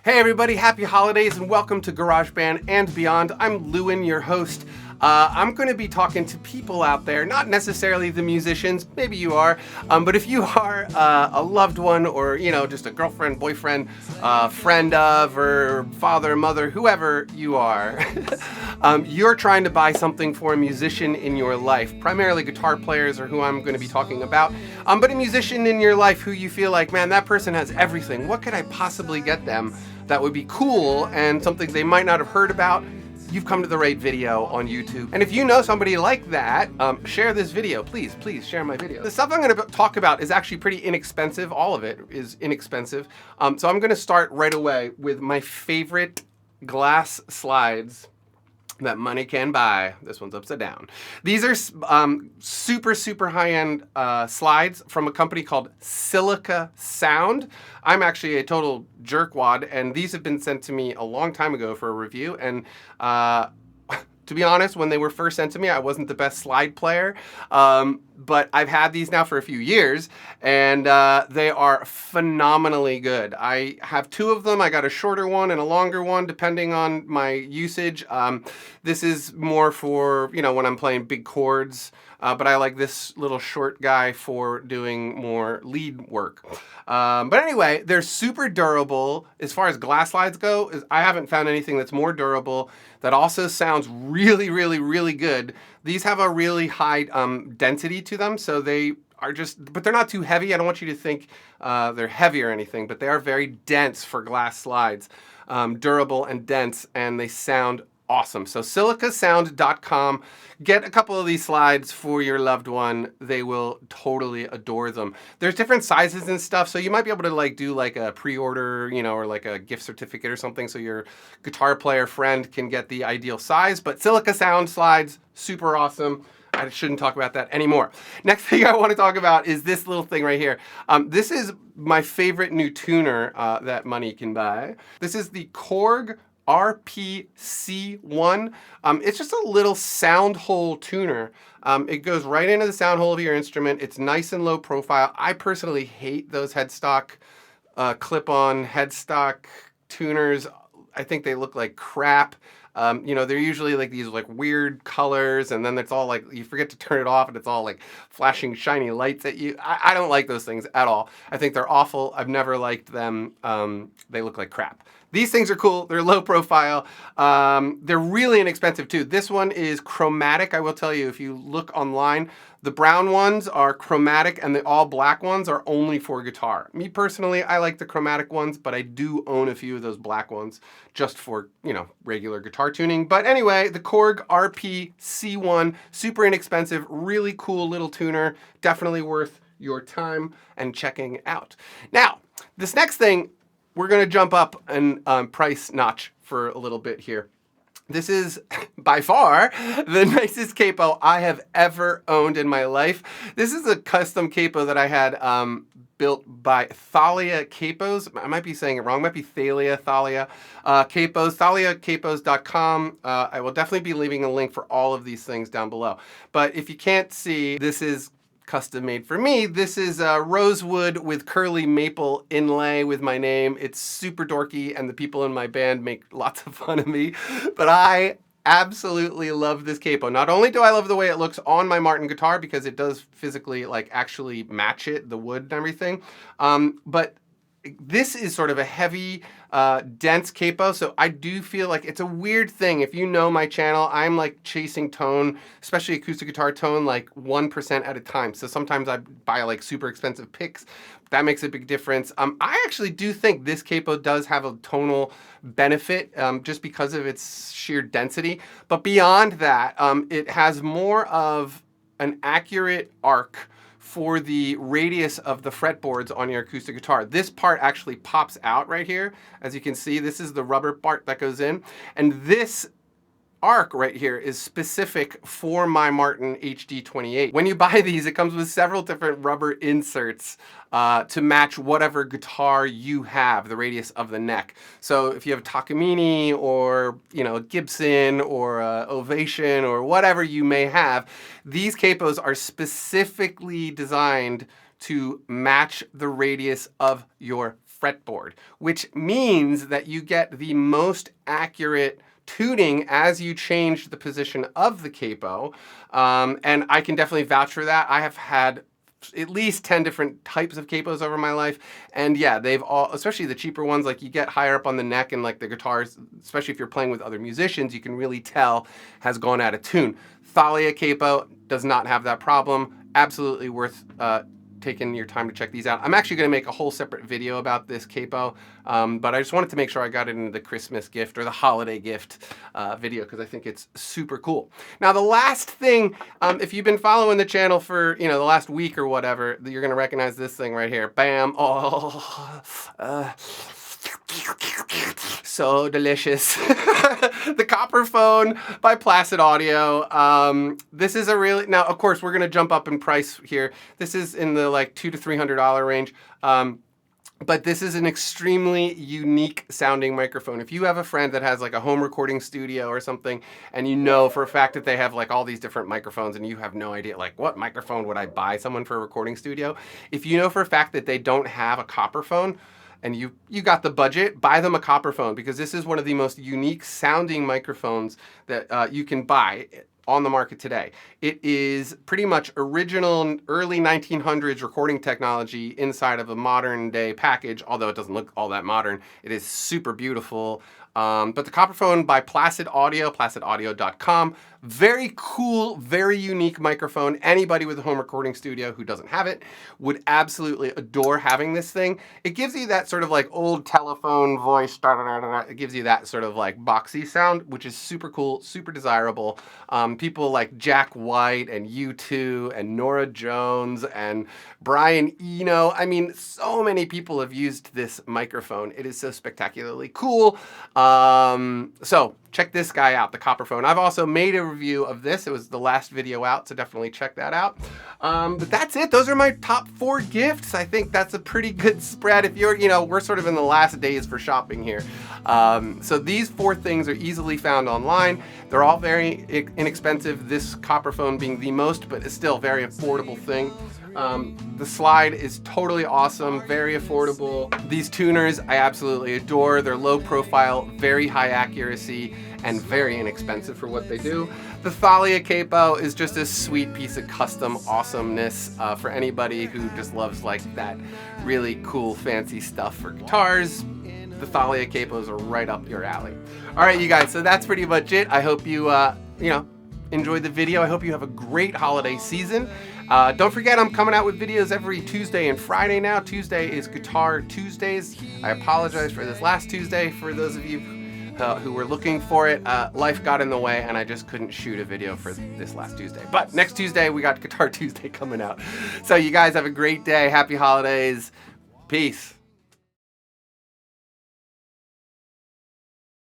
Hey everybody, happy holidays and welcome to GarageBand and Beyond. I'm Lewin, your host. I'm going to be talking to people out there, not necessarily the musicians, maybe you are, but if you are a loved one or, just a girlfriend, boyfriend, friend of, or father, mother, whoever you are, you're trying to buy something for a musician in your life, primarily guitar players are who I'm going to be talking about, but a musician in your life who you feel like, man, that person has everything. What could I possibly get them that would be cool and something they might not have heard about? You've come to the right video on YouTube. And if you know somebody like that, share this video. Please share my video. The stuff I'm gonna talk about is actually pretty inexpensive. All of it is inexpensive. So I'm gonna start right away with my favorite glass slides that money can buy. This one's upside down. These are super high-end slides from a company called Silica Sound. I'm actually a total jerkwad, and these have been sent to me a long time ago for a review. And to be honest, when they were first sent to me, I wasn't the best slide player, but I've had these now for a few years, and they are phenomenally good. I have two of them. I got a shorter one and a longer one, depending on my usage. This is more for, when I'm playing big chords, but I like this little short guy for doing more lead work. But anyway, they're super durable. As far as glass slides go, I haven't found anything that's more durable that also sounds really good. These have a really high density to them, so they are but they're not too heavy. I don't want you to think they're heavy or anything, but they are very dense for glass slides, durable and dense, and they sound awesome. So silicasound.com. Get a couple of these slides for your loved one. They will totally adore them. There's different sizes and stuff, so you might be able to do a pre-order, or like a gift certificate or something, so your guitar player friend can get the ideal size. But Silica Sound slides, super awesome. I shouldn't talk about that anymore. Next thing I want to talk about is this little thing right here. This is my favorite new tuner that money can buy. This is the Korg PC1. It's just a little sound hole tuner. It goes right into the sound hole of your instrument. It's nice and low profile. I personally hate those headstock, clip-on headstock tuners. I think they look like crap. They're usually these weird colors, and then it's all you forget to turn it off and it's all flashing shiny lights at you. I don't like those things at all. I think they're awful. I've never liked them. They look like crap. These things are cool. They're low profile. They're really inexpensive too. This one is chromatic. I will tell you, if you look online, the brown ones are chromatic and the all black ones are only for guitar. Me personally, I like the chromatic ones, but I do own a few of those black ones just for, regular guitar tuning. But anyway, the Korg RP-C1, super inexpensive, really cool little tuner, definitely worth your time and checking out. Now, this next thing, we're going to jump up and price notch for a little bit here. This is by far the nicest capo I have ever owned in my life. This is a custom capo that I had built by Thalia Capos. I might be saying it wrong. It might be Thalia Capos. ThaliaCapos.com. I will definitely be leaving a link for all of these things down below. But if you can't see, this is custom made for me. This is rosewood with curly maple inlay with my name. It's super dorky, and the people in my band make lots of fun of me, but I absolutely love this capo. Not only do I love the way it looks on my Martin guitar, because it does physically actually match it, the wood and everything, but this is sort of a heavy, dense capo, so I do feel like it's a weird thing. If you know my channel, I'm chasing tone, especially acoustic guitar tone, 1% at a time. So sometimes I buy super expensive picks. That makes a big difference. I actually do think this capo does have a tonal benefit just because of its sheer density. But beyond that, it has more of an accurate arc for the radius of the fretboards on your acoustic guitar. This part actually pops out right here. As you can see, this is the rubber part that goes in. And this arc right here is specific for my Martin HD28. When you buy these, it comes with several different rubber inserts to match whatever guitar you have, the radius of the neck. So if you have a Takamine or a Gibson or a Ovation or whatever you may have, these capos are specifically designed to match the radius of your fretboard, which means that you get the most accurate tuning as you change the position of the capo. And I can definitely vouch for that. I have had at least 10 different types of capos over my life. And yeah, they've all, especially the cheaper ones, like you get higher up on the neck and like the guitars, especially if you're playing with other musicians, you can really tell has gone out of tune. Thalia Capo does not have that problem. Absolutely worth taking your time to check these out. I'm actually going to make a whole separate video about this capo, but I just wanted to make sure I got it into the Christmas gift or the holiday gift video because I think it's super cool. Now, the last thing, if you've been following the channel for the last week or whatever, you're going to recognize this thing right here. Bam! Oh, so delicious. The Copper Phone by Placid Audio. This is a really, now of course we're gonna jump up in price here. This is in the like $200 to $300 range. But this is an extremely unique sounding microphone. If you have a friend that has like a home recording studio or something, and you know for a fact that they have like all these different microphones and you have no idea like what microphone would I buy someone for a recording studio? If you know for a fact that they don't have a Copper Phone, and you got the budget, buy them a Copper Phone, because this is one of the most unique sounding microphones that you can buy on the market today. It is pretty much original early 1900s recording technology inside of a modern day package, although it doesn't look all that modern. It is super beautiful. But the Copper Phone by Placid Audio, placidaudio.com. Very cool, very unique microphone. Anybody with a home recording studio who doesn't have it would absolutely adore having this thing. It gives you that sort of like old telephone voice, it gives you that sort of like boxy sound, which is super cool, super desirable. People like Jack White and U2 and Norah Jones and Brian Eno. I mean, so many people have used this microphone. It is so spectacularly cool. So check this guy out, the Copper Phone. I've also made a review of this. It was the last video out, so definitely check that out. But that's it. Those are my top 4 gifts. I think that's a pretty good spread. If you're, we're sort of in the last days for shopping here. So these 4 things are easily found online. They're all very inexpensive. This Copper Phone being the most, but it's still a very affordable thing. The slide is totally awesome, very affordable. These tuners I absolutely adore. They're low profile, very high accuracy, and very inexpensive for what they do. The Thalia Capo is just a sweet piece of custom awesomeness for anybody who just loves like that really cool fancy stuff for guitars. The Thalia Capos are right up your alley. All right, you guys, so that's pretty much it. I hope you, enjoyed the video. I hope you have a great holiday season. Don't forget, I'm coming out with videos every Tuesday and Friday now. Tuesday is Guitar Tuesdays. I apologize for this last Tuesday for those of you who were looking for it. Life got in the way and I just couldn't shoot a video for this last Tuesday. But next Tuesday, we got Guitar Tuesday coming out. So you guys have a great day. Happy holidays. Peace.